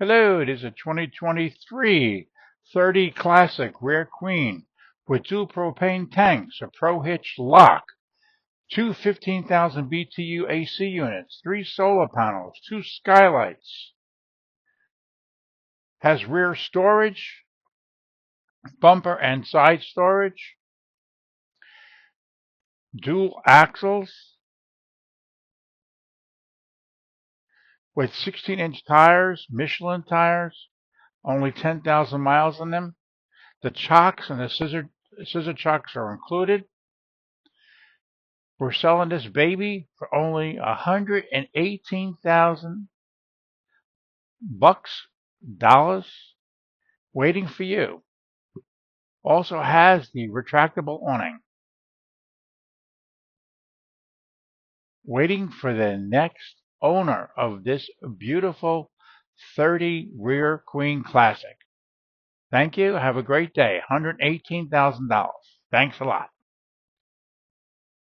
Hello, it is a 2023 30 Classic Rear Queen with dual propane tanks, a Pro Hitch lock, two 15,000 BTU AC units, 3 solar panels, 2 skylights, has rear storage, bumper and side storage, dual axles with 16-inch tires, Michelin tires, only 10,000 miles on them. The chocks and the scissor chocks are included. We're selling this baby for only $118,000, waiting for you. Also has the retractable awning. Waiting for the next owner of this beautiful 30 Rear Queen Classic. Thank you. Have a great day. $118,000. Thanks a lot.